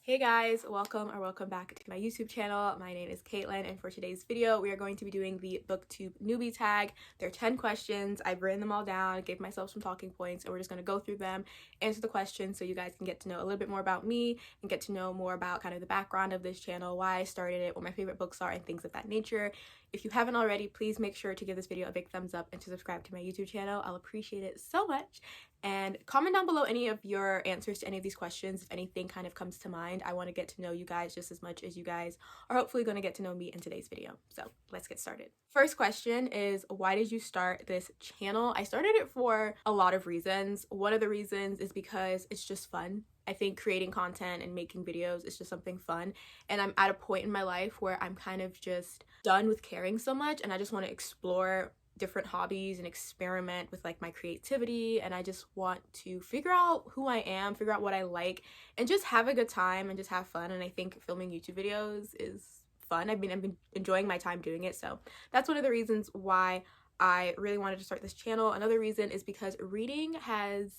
Hey guys, welcome back to my YouTube channel. My name is Caitlin, and for today's video, we are going to be doing the Booktube newbie tag. There are 10 questions. I've written them all down, gave myself some talking points, and we're just going to go through them, answer the questions so you guys can get to know a little bit more about me and get to know more about kind of the background of this channel, why I started it, what my favorite books are, and things of that nature. If you haven't already, please make sure to give this video a big thumbs up and to subscribe to my YouTube channel. I'll appreciate it so much. And comment down below any of your answers to any of these questions if anything kind of comes to mind. I want to get to know you guys just as much as you guys are hopefully going to get to know me in today's video. So let's get started. First question is, why did you start this channel? I started it for a lot of reasons. One of the reasons is because it's just fun. I think creating content and making videos is just something fun, and I'm at a point in my life where I'm kind of just done with caring so much, and I just want to explore different hobbies and experiment with like my creativity, and I just want to figure out who I am, figure out what I like, and just have a good time and just have fun. And I think filming YouTube videos is fun. I've been enjoying my time doing it, so that's one of the reasons why I really wanted to start this channel. Another reason is because reading has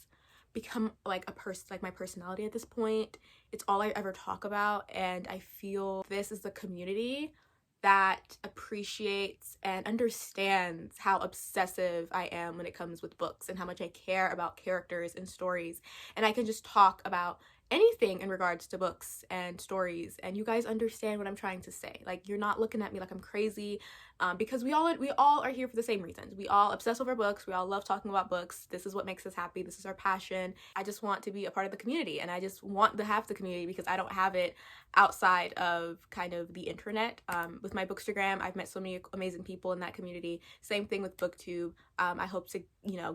become like my personality at this point. It's all I ever talk about, and I feel this is the community that appreciates and understands how obsessive I am when it comes with books and how much I care about characters and stories, and I can just talk about anything in regards to books and stories, and you guys understand what I'm trying to say. Like, you're not looking at me like I'm crazy, because we all are here for the same reasons. We all obsess over books. We all love talking about books. This is what makes us happy. This is our passion. I just want to be a part of the community, and I just want to have the community because I don't have it outside of kind of the internet. With my Bookstagram, I've met so many amazing people in that community. Same thing with Booktube. I hope to,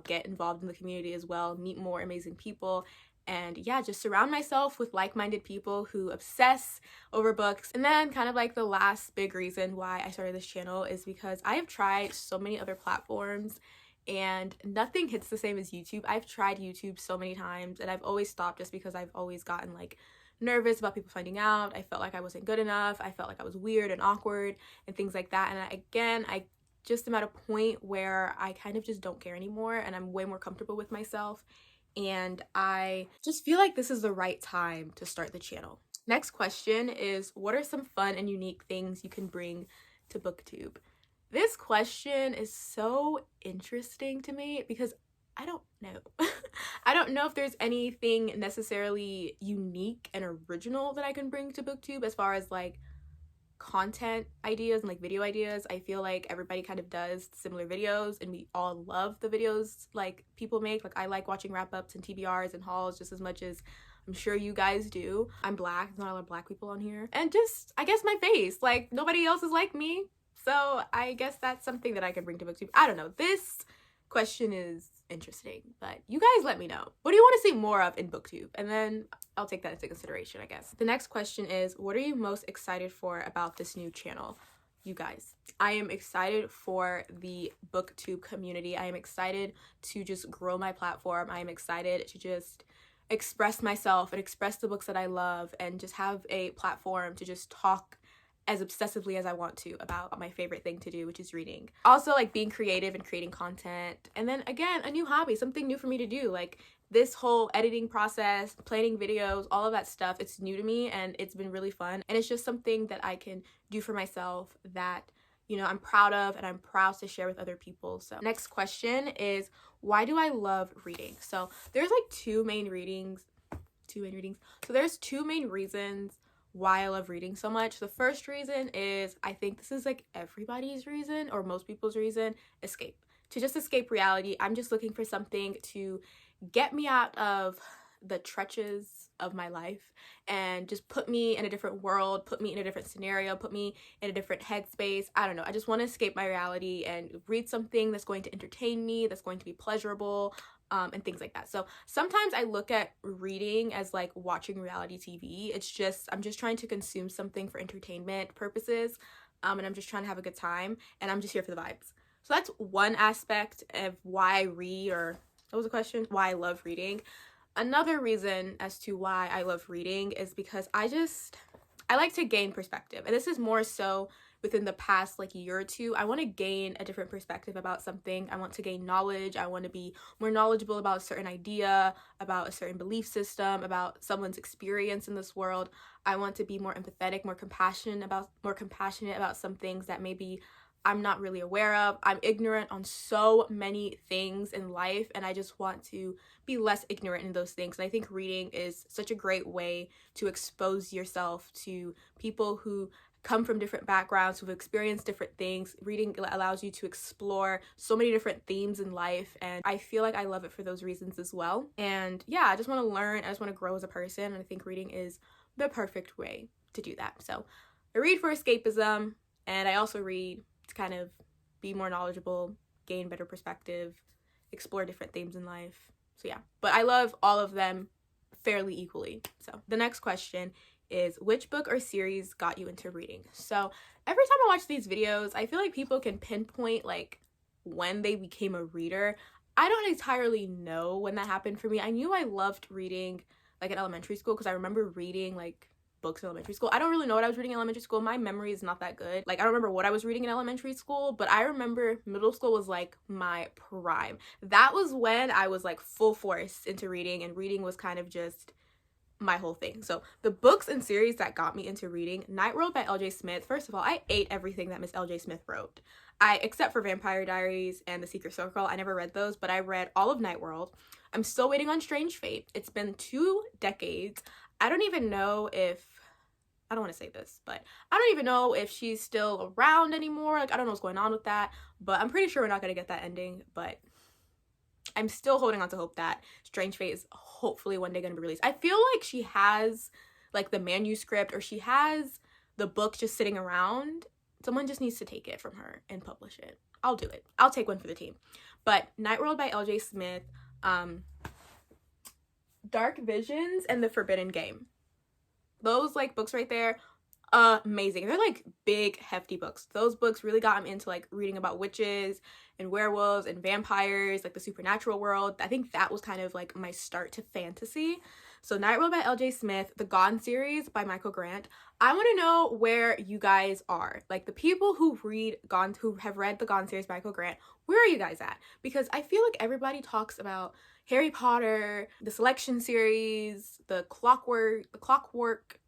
get involved in the community as well, meet more amazing people, and yeah, just surround myself with like-minded people who obsess over books. And then kind of like the last big reason why I started this channel is because I have tried so many other platforms and nothing hits the same as YouTube. I've tried YouTube so many times and I've always stopped just because I've always gotten like nervous about people finding out. I felt like I wasn't good enough. I felt like I was weird and awkward and things like that. And I just am at a point where I kind of just don't care anymore, and I'm way more comfortable with myself. And I just feel like this is the right time to start the channel. Next question is, what are some fun and unique things you can bring to Booktube? This question is so interesting to me because I don't know. I don't know if there's anything necessarily unique and original that I can bring to Booktube as far as like content ideas and like video ideas. I feel like everybody kind of does similar videos and we all love the videos like people make. Like, I like watching wrap-ups and TBRs and hauls just as much as I'm sure you guys do. I'm black, there's not a lot of black people on here, and just I guess my face, like nobody else is like me, so I guess that's something that I can bring to Booktube. I don't know, this question is interesting, but you guys let me know. What do you want to see more of in Booktube? And then I'll take that into consideration, I guess. The next question is, what are you most excited for about this new channel? You guys, I am excited for the Booktube community. I am excited to just grow my platform. I am excited to just express myself and express the books that I love and just have a platform to just talk as obsessively as I want to about my favorite thing to do, which is reading. Also, like being creative and creating content. And then again, a new hobby, something new for me to do. Like this whole editing process, planning videos, all of that stuff, it's new to me and it's been really fun. And it's just something that I can do for myself that, I'm proud of and I'm proud to share with other people. So next question is, why do I love reading? So there's like two main reasons. So there's two main reasons why I love reading so much. The first reason is, I think this is like everybody's reason or most people's reason, escape. To just escape reality. I'm just looking for something to get me out of the trenches of my life and just put me in a different world, put me in a different scenario, put me in a different headspace. I don't know. I just want to escape my reality and read something that's going to entertain me, that's going to be pleasurable, and things like that. So sometimes I look at reading as like watching reality TV. I'm just trying to consume something for entertainment purposes, and I'm just trying to have a good time, and I'm just here for the vibes. So that's one aspect of why I read, or what was the question? Why I love reading. Another reason as to why I love reading is because I like to gain perspective, and this is more so within the past like year or two. I want to gain a different perspective about something. I want to gain knowledge. I want to be more knowledgeable about a certain idea, about a certain belief system, about someone's experience in this world. I want to be more empathetic, more compassionate about some things that maybe I'm not really aware of. I'm ignorant on so many things in life, and I just want to be less ignorant in those things. And I think reading is such a great way to expose yourself to people who come from different backgrounds, who've experienced different things. Reading allows you to explore so many different themes in life, and I feel like I love it for those reasons as well. And yeah, I just want to learn. I just want to grow as a person, and I think reading is the perfect way to do that. So I read for escapism, and I also read to kind of be more knowledgeable, gain better perspective, explore different themes in life. So yeah, but I love all of them fairly equally. So the next question is, which book or series got you into reading? So every time I watch these videos, I feel like people can pinpoint like when they became a reader. I don't entirely know when that happened for me. I knew I loved reading like in elementary school because I remember reading like books in elementary school. I don't really know what I was reading in elementary school. My memory is not that good. Like, I don't remember what I was reading in elementary school, but I remember middle school was like my prime. That was when I was like full force into reading, and reading was kind of just my whole thing. So the books and series that got me into reading: Night World by L.J. Smith. First of all, I ate everything that Miss L.J. Smith wrote. Except for Vampire Diaries and The Secret Circle, I never read those, but I read all of Night World. I'm still waiting on Strange Fate. It's been 2 decades. I don't even know if, I don't want to say this, but I don't even know if she's still around anymore. Like, I don't know what's going on with that, but I'm pretty sure we're not going to get that ending, but I'm still holding on to hope that Strange Fate is hopefully one day going to be released. I feel like she has like the manuscript, or she has the book just sitting around. Someone just needs to take it from her and publish it. I'll do it. I'll take one for the team. But Night World by L.J. Smith, Dark Visions, and The Forbidden Game. Those like books right there, amazing. They're like big, hefty books. Those books really got me into like reading about witches and werewolves and vampires, like the supernatural world. I think that was kind of like my start to fantasy. So Night World by L.J. Smith, the Gone series by Michael Grant. I want to know where you guys are. Like, the people who have read the Gone series by Michael Grant, where are you guys at? Because I feel like everybody talks about Harry Potter, the Selection series, the Clockwork,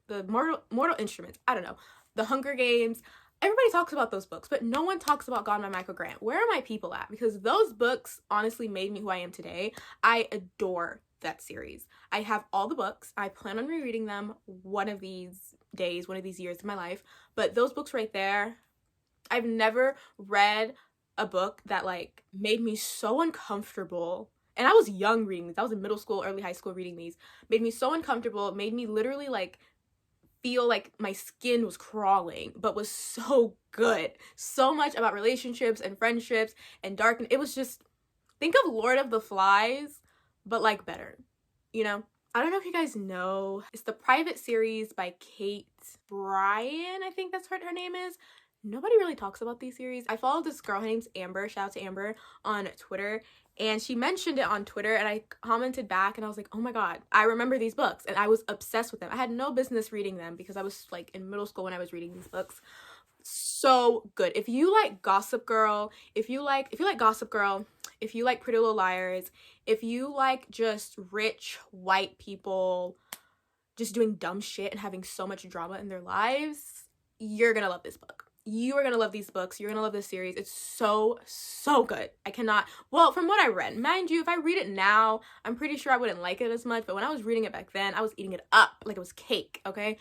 the Mortal Instruments, I don't know, the Hunger Games. Everybody talks about those books, but no one talks about Gone by Michael Grant. Where are my people at? Because those books honestly made me who I am today. I adore that series. I have all the books. I plan on rereading them one of these days, one of these years of my life. But those books right there, I've never read a book that like made me so uncomfortable. And I was young reading these. I was in middle school, early high school reading these. Made me so uncomfortable. Made me literally like feel like my skin was crawling, but was so good. So much about relationships and friendships and dark. It was just, think of Lord of the Flies, but like better, you know? I don't know if you guys know. It's the Private series by Kate Bryan, I think that's what her name is. Nobody really talks about these series. I follow this girl, her name's Amber, shout out to Amber, on Twitter, and she mentioned it on Twitter, and I commented back, and I was like, oh my god, I remember these books, and I was obsessed with them. I had no business reading them because I was like in middle school when I was reading these books. So good. If you like Gossip Girl, if you like Gossip Girl, if you like Pretty Little Liars, if you like just rich white people just doing dumb shit and having so much drama in their lives, you're gonna love this book. You are gonna love these books. You're gonna love this series. It's so, so good. I cannot, well, from what I read, mind you, if I read it now, I'm pretty sure I wouldn't like it as much, but when I was reading it back then, I was eating it up like it was cake, okay?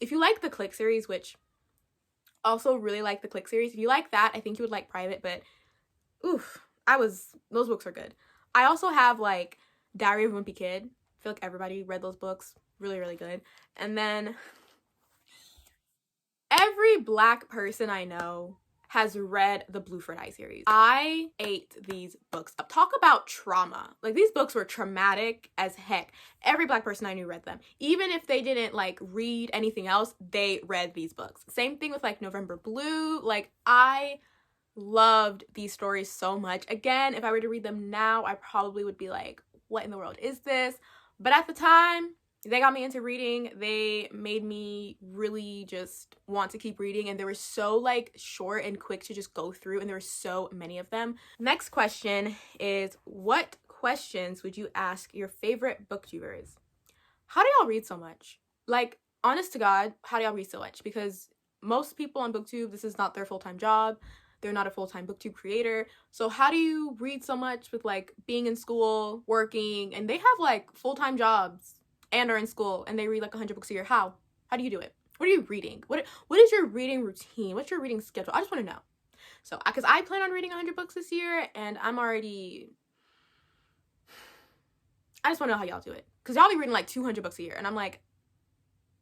If you like the Click series, which also really like the Click series, if you like that, I think you would like Private, but oof, those books are good. I also have like Diary of a Wimpy Kid. I feel like everybody read those books. Really, really good. And then every Black person I know has read the Blue for Eye series. I ate these books up. Talk about trauma. Like, these books were traumatic as heck. Every Black person I knew read them. Even if they didn't like read anything else, they read these books. Same thing with like November Blue. Like, I loved these stories so much. Again, if I were to read them now, I probably would be like, what in the world is this? But at the time, They got me into reading. They made me really just want to keep reading, and they were so like short and quick to just go through, and there were so many of them. Next question is, what questions would you ask your favorite booktubers? How do y'all read so much? Like, honest to God, how do y'all read so much? Because most people on Booktube, this is not their full-time job. They're not a full-time Booktube creator. So how do you read so much with like being in school, working, and they have like full-time jobs and are in school, and they read like 100 books a year? How do you do it? What are you reading? What is your reading routine? What's your reading schedule? I just want to know. So, because I plan on reading 100 books this year, and I just want to know how y'all do it. Because y'all be reading like 200 books a year, and I'm like,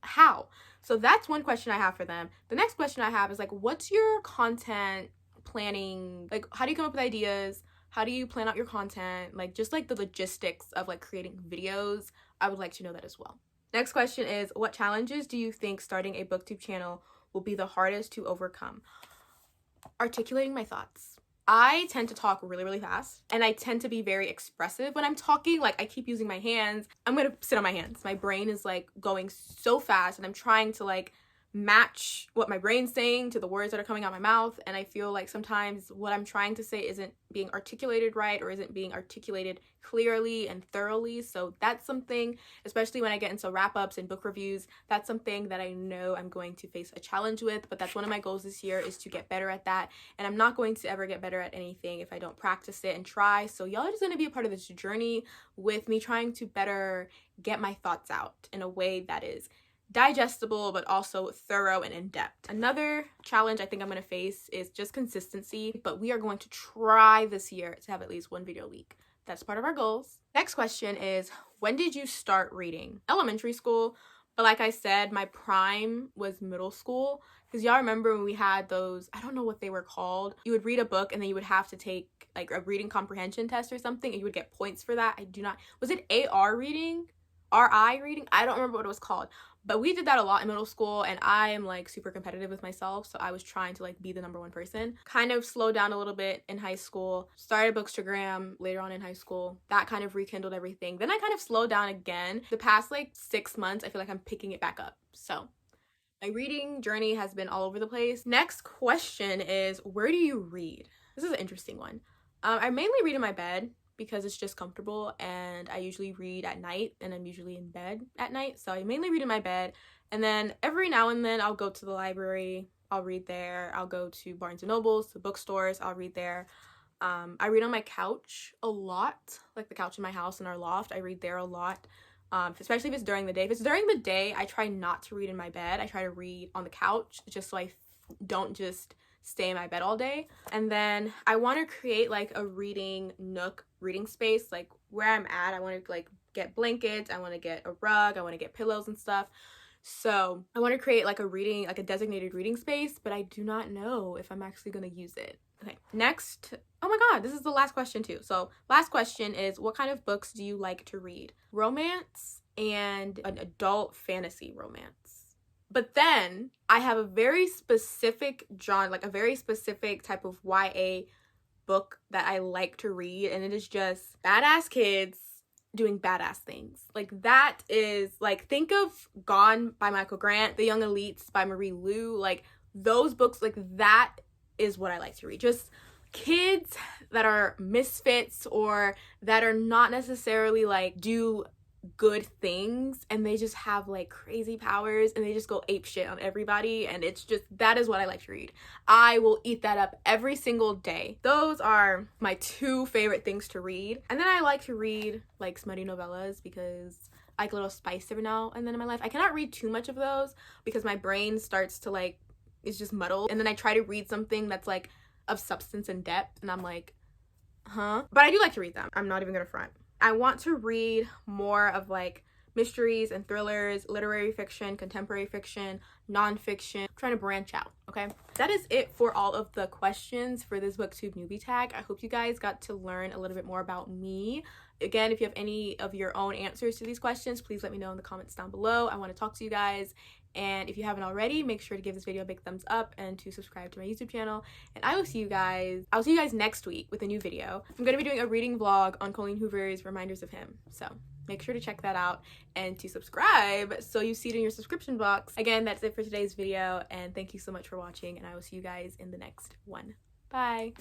how? So that's one question I have for them. The next question I have is like, what's your content planning? Like, how do you come up with ideas? How do you plan out your content? Like, just like the logistics of like creating videos. I would like to know that as well. Next question is, what challenges do you think starting a Booktube channel will be the hardest to overcome? Articulating my thoughts. I tend to talk really, really fast, and I tend to be very expressive when I'm talking. Like, I keep using my hands. I'm gonna sit on my hands. My brain is like going so fast, and I'm trying to like match what my brain's saying to the words that are coming out my mouth, and I feel like sometimes what I'm trying to say isn't being articulated right, or isn't being articulated clearly and thoroughly. So that's something, especially when I get into wrap-ups and book reviews, that's something that I know I'm going to face a challenge with. But that's one of my goals this year, is to get better at that, and I'm not going to ever get better at anything if I don't practice it and try. So y'all are just going to be a part of this journey with me, trying to better get my thoughts out in a way that is digestible but also thorough and in-depth. Another challenge I think I'm going to face is just consistency, but we are going to try this year to have at least one video a week. That's part of our goals. Next question is, when did you start reading? Elementary school, but like I said, my prime was middle school, because y'all remember when we had those, I don't know what they were called, you would read a book and then you would have to take like a reading comprehension test or something, and you would get points for that. Was it AR reading? RI reading? I don't remember what it was called. But we did that a lot in middle school, and I am like super competitive with myself, so I was trying to like be the #1 person. Kind of slowed down a little bit in high school, started Bookstagram later on in high school. That kind of rekindled everything. Then I kind of slowed down again. The past like 6 months, I feel like I'm picking it back up. So my reading journey has been all over the place. Next question is, where do you read? This is an interesting one. I mainly read in my bed, because it's just comfortable, and I usually read at night, and I'm usually in bed at night, so I mainly read in my bed. And then every now and then I'll go to the library, I'll read there. I'll go to Barnes & Nobles, to bookstores, I'll read there. I read on my couch a lot, like the couch in my house in our loft. I read there a lot, especially if it's during the day. If it's during the day, I try not to read in my bed. I try to read on the couch, just so I don't just stay in my bed all day. And then I want to create like a reading nook, reading space, like where I'm at. I want to like get blankets, I want to get a rug, I want to get pillows and stuff. So I want to create like a designated reading space, but I do not know if I'm actually going to use it. Okay, next. Oh my god, this is the last question too. So last question is, what kind of books do you like to read? Romance and an adult fantasy romance. But then I have a very specific genre, like a very specific type of YA book that I like to read, and it is just badass kids doing badass things. Like, that is like, think of Gone by Michael Grant, The Young Elites by Marie Lu, like those books. Like, that is what I like to read. Just kids that are misfits, or that are not necessarily like do good things, and they just have like crazy powers, and they just go ape shit on everybody, and it's just, that is what I like to read. I will eat that up every single day. Those are my 2 favorite things to read. And then I like to read like smutty novellas, because I like a little spice every now and then in my life. I cannot read too much of those, because my brain starts to like, it's just muddled, and then I try to read something that's like of substance and depth, and I'm like, huh? But I do like to read them. I'm not even gonna front. I want to read more of like mysteries and thrillers, literary fiction, contemporary fiction, nonfiction. I'm trying to branch out, okay? That is it for all of the questions for this Booktube newbie tag. I hope you guys got to learn a little bit more about me. Again, if you have any of your own answers to these questions, please let me know in the comments down below. I want to talk to you guys. And if you haven't already, make sure to give this video a big thumbs up and to subscribe to my YouTube channel. And I'll see you guys next week with a new video. I'm going to be doing a reading vlog on Colleen Hoover's Reminders of Him. So make sure to check that out and to subscribe so you see it in your subscription box. Again, that's it for today's video, and thank you so much for watching, and I will see you guys in the next one. Bye!